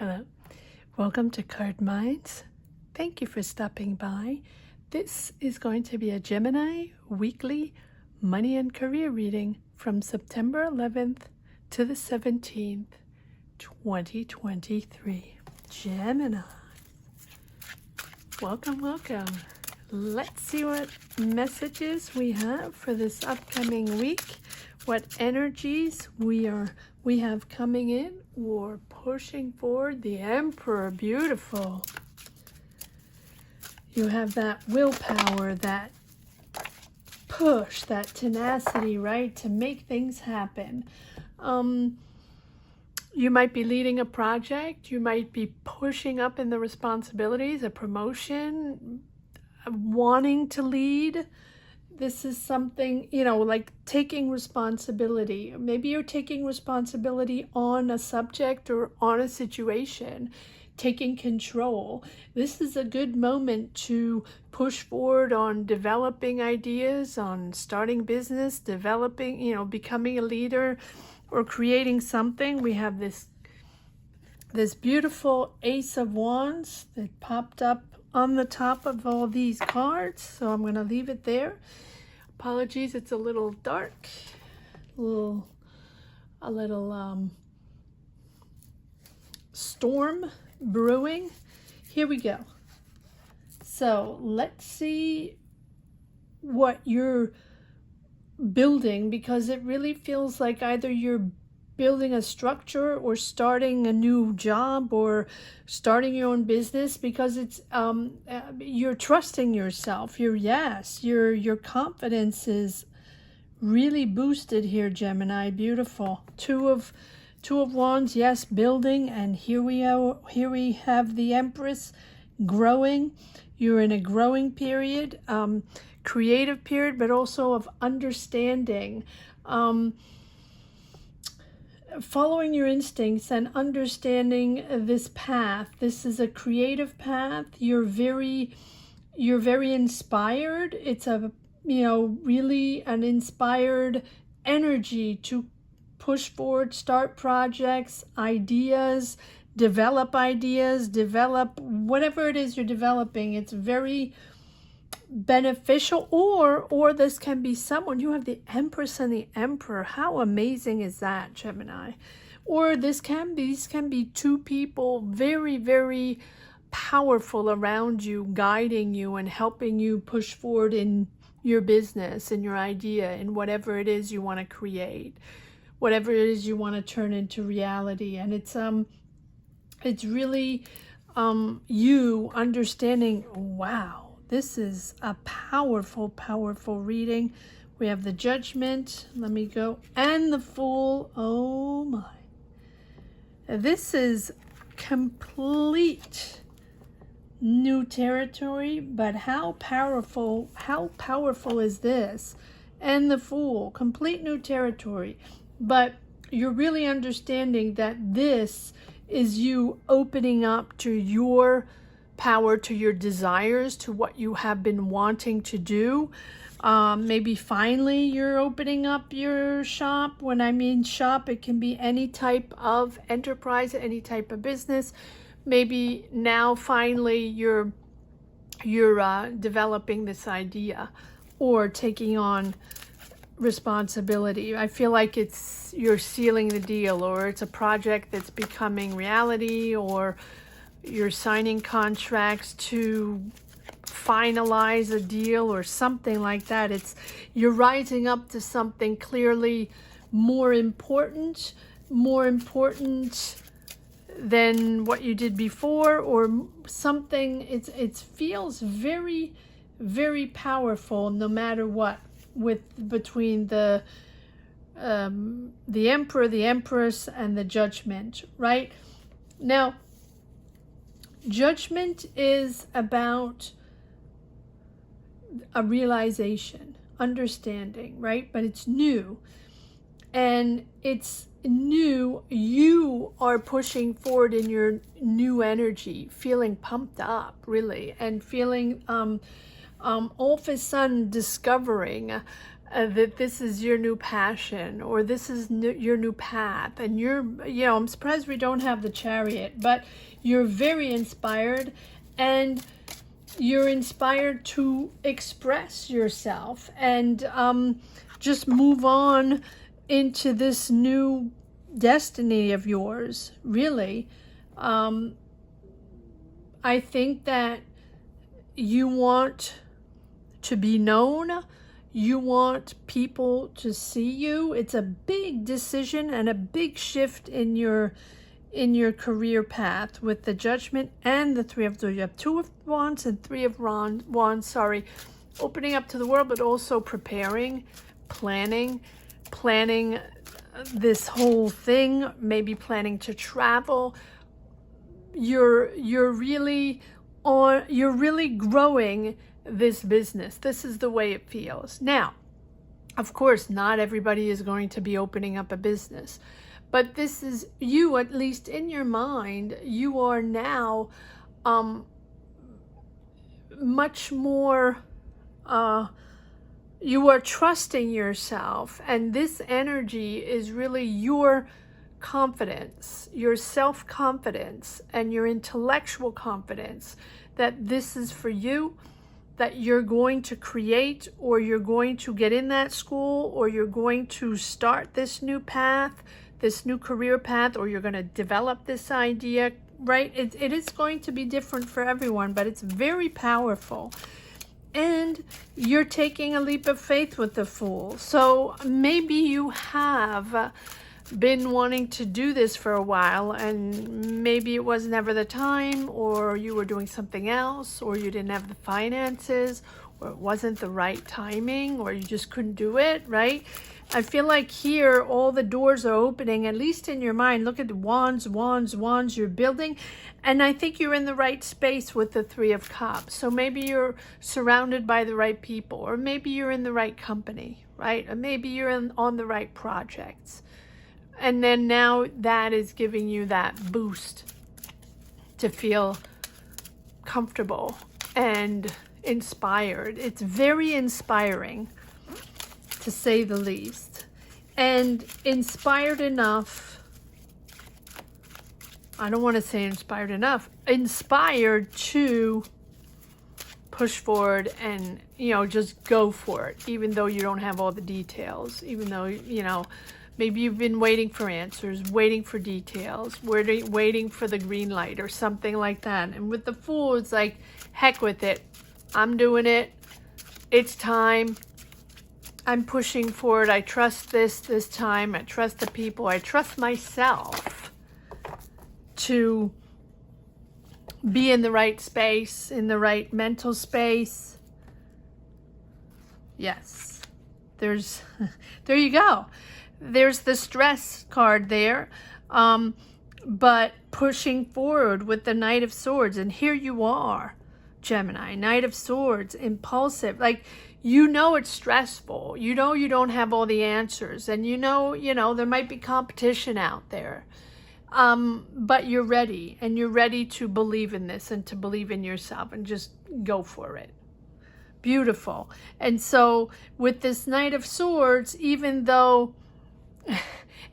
Hello, welcome to Card Minds. Thank you for stopping by. This is going to be a Gemini weekly money and career reading from September 11th to the 17th, 2023. Gemini. Welcome. Let's see what messages we have for this upcoming week, what energies we have coming in or pushing forward. The Emperor, beautiful. You have that willpower, that push, that tenacity, right, to make things happen. You might be leading a project, you might be pushing up in the responsibilities, a promotion, wanting to lead. This is something, like taking responsibility. Maybe you're taking responsibility on a subject or on a situation, taking control. This is a good moment to push forward on developing ideas, on starting business, developing, becoming a leader or creating something. We have this beautiful Ace of Wands that popped up on the top of all these cards. So I'm going to leave it there. Apologies, it's a little dark, a little storm brewing. Here we go. So let's see what you're building, because it really feels like either you're building a structure or starting a new job or starting your own business, because it's you're trusting yourself. Your confidence is really boosted here, Gemini. Beautiful. Two of Wands, yes, building, and here we have the Empress, growing. You're in a growing period, creative period, but also of understanding. Following your instincts and understanding this path. This is a creative path. You're very inspired. It's a really an inspired energy to push forward, start projects, ideas, develop whatever it is you're developing. It's very beneficial, or this can be someone. You have the Empress and the Emperor. How amazing is that, Gemini? Or these can be two people very, very powerful around you, guiding you and helping you push forward in your business, in your idea, in whatever it is you want to create, whatever it is you want to turn into reality. And it's really you understanding, wow, this is a powerful reading. We have the Judgment. Let me go. And the Fool. Oh my. This is complete new territory, but how powerful is this? And the Fool, complete new territory. But you're really understanding that this is you opening up to your power, to your desires, to what you have been wanting to do. Maybe finally you're opening up your shop. When I mean shop, it can be any type of enterprise, any type of business. Maybe now finally you're developing this idea or taking on responsibility. I feel like you're sealing the deal, or it's a project that's becoming reality, or you're signing contracts to finalize a deal or something like that. You're rising up to something clearly more important than what you did before, or something. It feels very, very powerful, no matter what, between the Emperor, the Empress, and the Judgment, right? Now, Judgment is about a realization, understanding, right? But it's new. And it's new. You are pushing forward in your new energy, feeling pumped up, really, and feeling all of a sudden discovering that this is your new passion, or this is your new path, and you're, you know, I'm surprised we don't have the Chariot, but you're very inspired, and you're inspired to express yourself and just move on into this new destiny of yours, really. I think that you want to be known. You want people to see you. It's a big decision and a big shift in your career path with the Judgment and the Three of Swords. You have Two of Wands and Three of Wands, sorry. Opening up to the world, but also preparing, planning this whole thing, maybe planning to travel. You're really growing this business. This is the way it feels. Now, of course, not everybody is going to be opening up a business, but this is you, at least in your mind. You are now much more, you are trusting yourself, and this energy is really your confidence, your self-confidence, and your intellectual confidence that this is for you, that you're going to create, or you're going to get in that school, or you're going to start this new path, this new career path, or you're going to develop this idea, right? It is going to be different for everyone, but it's very powerful. And you're taking a leap of faith with the Fool. So maybe you have been wanting to do this for a while, and maybe it was never the time, or you were doing something else, or you didn't have the finances, or it wasn't the right timing, or you just couldn't do it, right? I feel like here all the doors are opening, at least in your mind. Look at the wands, you're building, and I think you're in the right space with the Three of Cups. So maybe you're surrounded by the right people, or maybe you're in the right company, right? Or maybe you're on the right projects. And then now that is giving you that boost to feel comfortable and inspired. It's very inspiring, to say the least. And inspired enough, I don't want to say inspired enough, inspired to push forward and, you know, just go for it, even though you don't have all the details, even though, you know, maybe you've been waiting for answers, waiting for details, waiting for the green light or something like that. And with the Fool, it's like, heck with it. I'm doing it. It's time. I'm pushing forward. I trust this time. I trust the people. I trust myself to be in the right space, in the right mental space. Yes. There you go. There's the stress card there, but pushing forward with the Knight of Swords. And here you are, Gemini, Knight of Swords, impulsive. Like, you know it's stressful. You know you don't have all the answers. And you know there might be competition out there. But you're ready. And you're ready to believe in this and to believe in yourself and just go for it. Beautiful. And so with this Knight of Swords, even though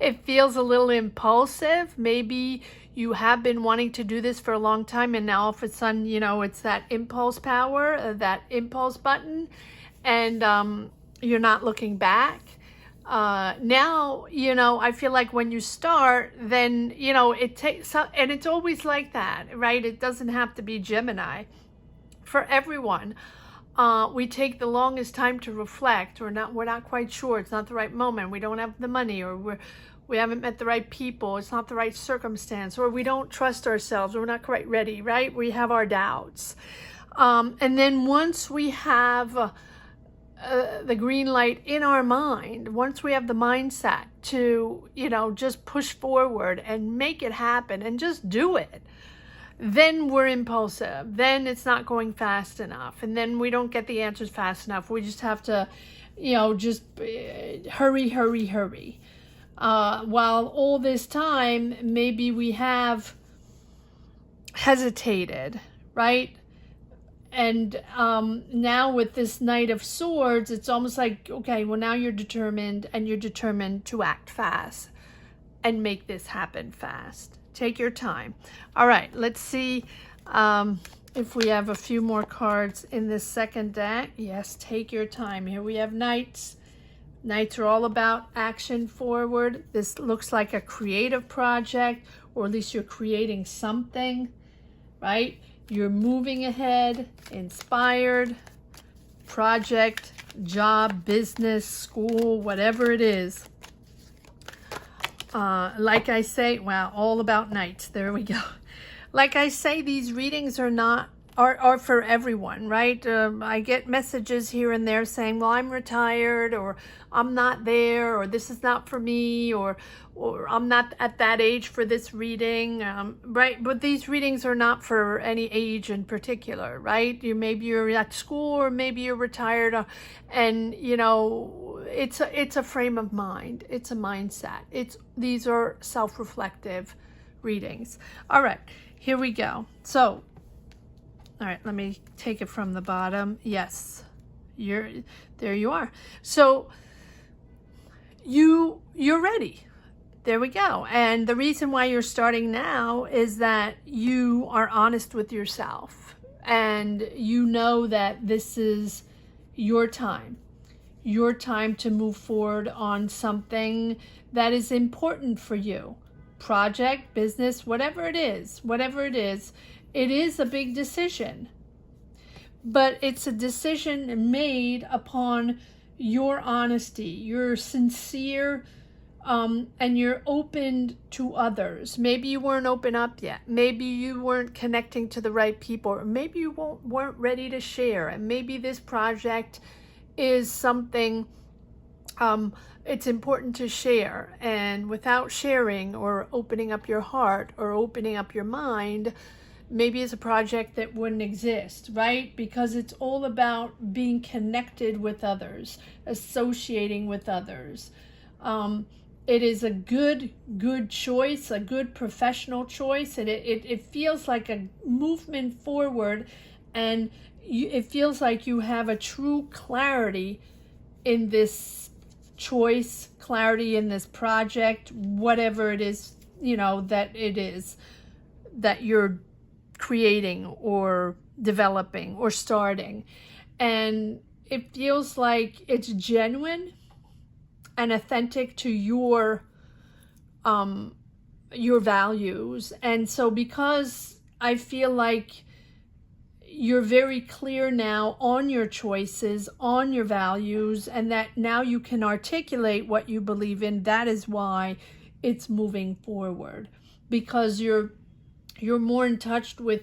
it feels a little impulsive, maybe you have been wanting to do this for a long time, and now all of a sudden, you know, it's that impulse power, that impulse button, and you're not looking back. Now, you know, I feel like when you start, then, you know, it takes, and it's always like that, right? It doesn't have to be Gemini. For everyone, we take the longest time to reflect, or we're not quite sure. It's not the right moment. We don't have the money, or we haven't met the right people. It's not the right circumstance, or we don't trust ourselves, or we're not quite ready, right? We have our doubts. And then once we have the green light in our mind, once we have the mindset to, you know, just push forward and make it happen and just do it, then we're impulsive. Then it's not going fast enough. And then we don't get the answers fast enough. We just have to, you know, just hurry. While all this time, maybe we have hesitated, right? now with this Knight of Swords, it's almost like, okay, well, now you're determined, and you're determined to act fast and make this happen fast. Take your time. All right, let's see if we have a few more cards in this second deck. Yes, take your time. Here we have Knights. Knights are all about action forward. This looks like a creative project, or at least you're creating something, right? You're moving ahead, inspired, project, job, business, school, whatever it is. Like I say, wow, all about Knights. There we go. Like I say, these readings are for everyone, right? I get messages here and there saying, well, I'm retired, or I'm not there, or this is not for me, or I'm not at that age for this reading, right? But these readings are not for any age in particular, right? Maybe you're at school, or maybe you're retired, and you know, it's a frame of mind. It's a mindset. These are self-reflective readings. All right, here we go. So, all right, let me take it from the bottom. Yes, there you are. So you're ready. There we go. And the reason why you're starting now is that you are honest with yourself, and you know that this is your time to move forward on something that is important for you. Project, business, whatever it is, it is a big decision, but it's a decision made upon your honesty, your sincere, and you're open to others. Maybe you weren't open up yet. Maybe you weren't connecting to the right people, or maybe you weren't ready to share. And maybe this project is something it's important to share. And without sharing or opening up your heart or opening up your mind, maybe it's a project that wouldn't exist, right? Because it's all about being connected with others, associating with others. It is a good choice, a good professional choice, and it feels like a movement forward, and it feels like you have a true clarity in this choice, clarity in this project, whatever it is, you know, that it is that you're creating or developing or starting. And it feels like it's genuine and authentic to your values. And so because I feel like you're very clear now on your choices, on your values, and that now you can articulate what you believe in, that is why it's moving forward. Because you're more in touch with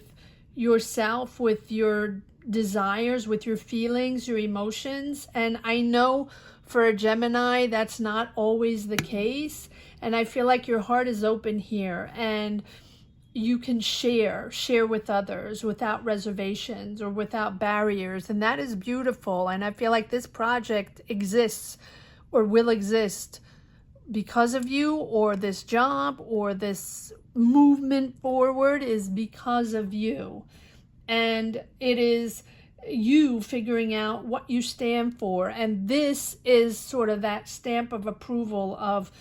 yourself, with your desires, with your feelings, your emotions. And I know for a Gemini, that's not always the case. And I feel like your heart is open here, and you can share with others without reservations or without barriers. And that is beautiful. And I feel like this project exists or will exist because of you, or this job or this movement forward is because of you. And it is you figuring out what you stand for. And this is sort of that stamp of approval of,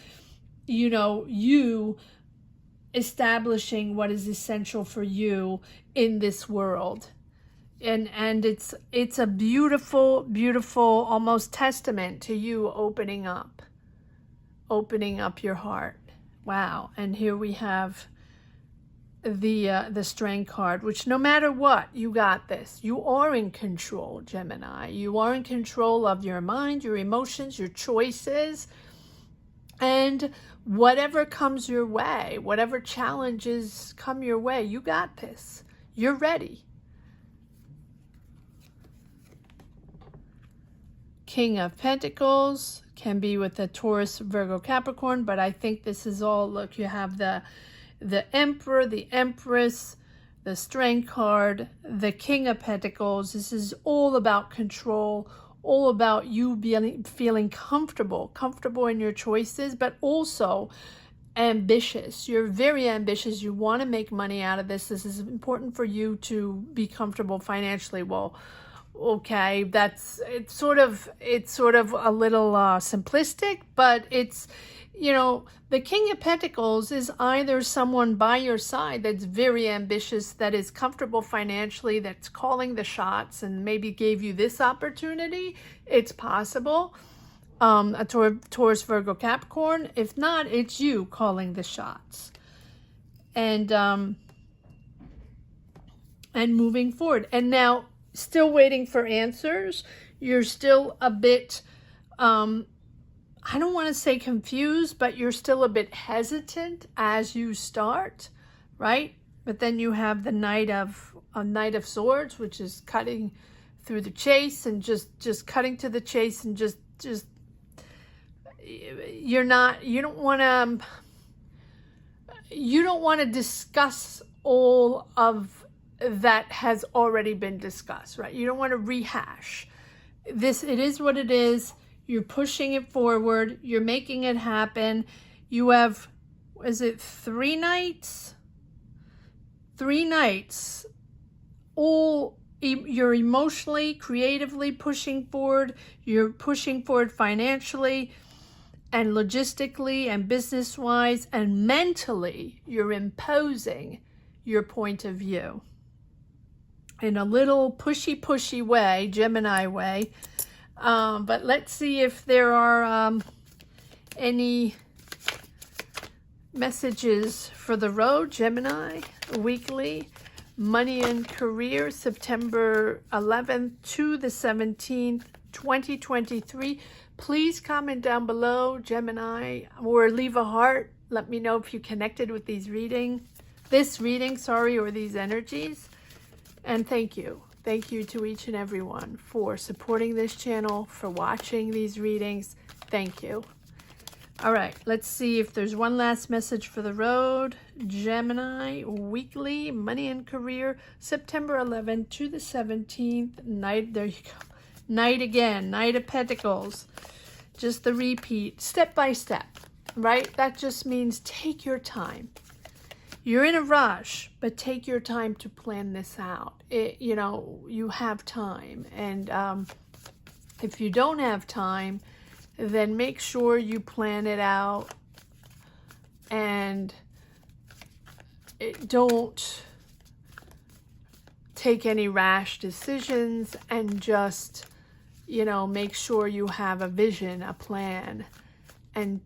you know, you establishing what is essential for you in this world. And it's a beautiful almost testament to you opening up your heart. Wow. And here we have the Strength card, which no matter what, you got this. You are in control, Gemini. You are in control of your mind, your emotions, your choices, and whatever comes your way, whatever challenges come your way, you got this. You're ready. King of Pentacles can be with the Taurus, Virgo, Capricorn, but I think this is all, look, you have the Emperor, the Empress, the Strength card, the King of Pentacles. This is all about control, all about you feeling comfortable in your choices, but also ambitious. You're very ambitious. You want to make money out of this. This is important for you to be comfortable financially. Well, okay, it's sort of a little simplistic, but it's, you know, the King of Pentacles is either someone by your side that's very ambitious, that is comfortable financially, that's calling the shots, and maybe gave you this opportunity. It's possible. A Taurus, Virgo, Capricorn. If not, it's you calling the shots. And moving forward. And now, still waiting for answers. You're still a bit, I don't want to say confused, but you're still a bit hesitant as you start, right? But then you have the Knight of Swords, which is cutting through the chase, and just cutting to the chase, and just you don't want to discuss all of that has already been discussed, right? You don't want to rehash this. It is what it is. You're pushing it forward. You're making it happen. You have, is it 3 nights? 3 nights. All you're emotionally, creatively pushing forward. You're pushing forward financially and logistically and business-wise, and mentally, you're imposing your point of view in a little pushy way, Gemini way. But let's see if there are any messages for the road. Gemini, weekly, money and career, September 11th to the 17th, 2023. Please comment down below, Gemini, or leave a heart. Let me know if you connected with this reading, or these energies. And thank you. Thank you to each and everyone for supporting this channel, for watching these readings. Thank you. All right, let's see if there's one last message for the road. Gemini, weekly, money and career, September 11th to the 17th. Night, there you go. Night again, Knight of Pentacles. Just the repeat, step by step, right? That just means take your time. You're in a rush, but take your time to plan this out. You have time. And if you don't have time, then make sure you plan it out, and don't take any rash decisions, and just, make sure you have a vision, a plan, and,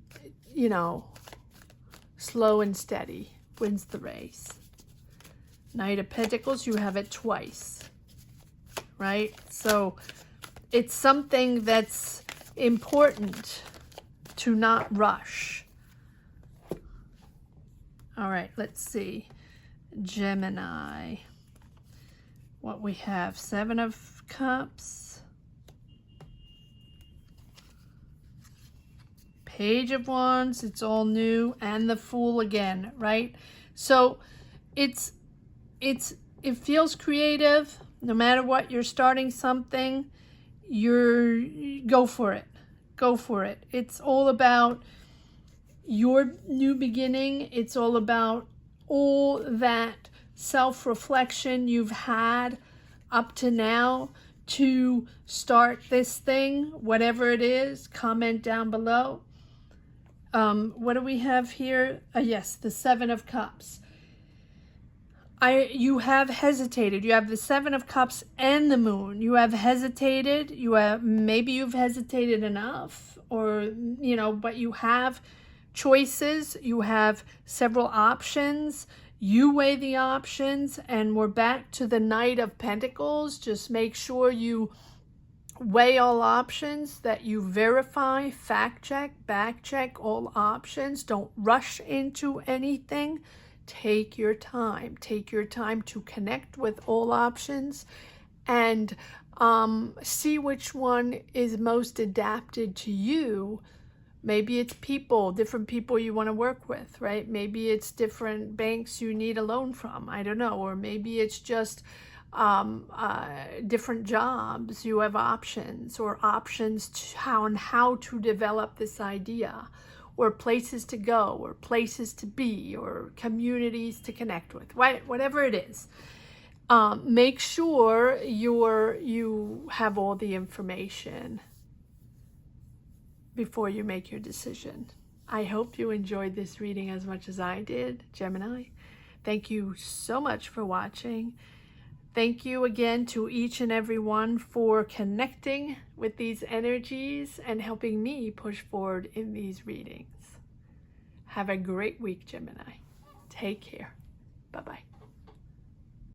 slow and steady wins the race. Knight of Pentacles, you have it twice, right? So it's something that's important to not rush. All right, let's see. Gemini, what we have, 7 of Cups, Page of Wands, it's all new, and the Fool again, right? So it feels creative. No matter what, you're starting something, go for it. Go for it. It's all about your new beginning. It's all about all that self-reflection you've had up to now to start this thing, whatever it is. Comment down below. What do we have here? Yes, the 7 of Cups. You have hesitated. You have the 7 of Cups and the Moon. You have hesitated. Maybe you've hesitated enough, or, but you have choices. You have several options. You weigh the options, and we're back to the Knight of Pentacles. Just make sure you weigh all options, that you verify, fact check, back check all options. Don't rush into anything. Take your time. Take your time to connect with all options, and see which one is most adapted to you. Maybe it's different people you want to work with, right? Maybe it's different banks you need a loan from. I don't know. Or maybe it's just different jobs. You have options, or options how to develop this idea, or places to go, or places to be, or communities to connect with, whatever it is. Make sure you have all the information before you make your decision. I hope you enjoyed this reading as much as I did, Gemini. Thank you so much for watching. Thank you again to each and every one for connecting with these energies and helping me push forward in these readings. Have a great week, Gemini. Take care. Bye-bye.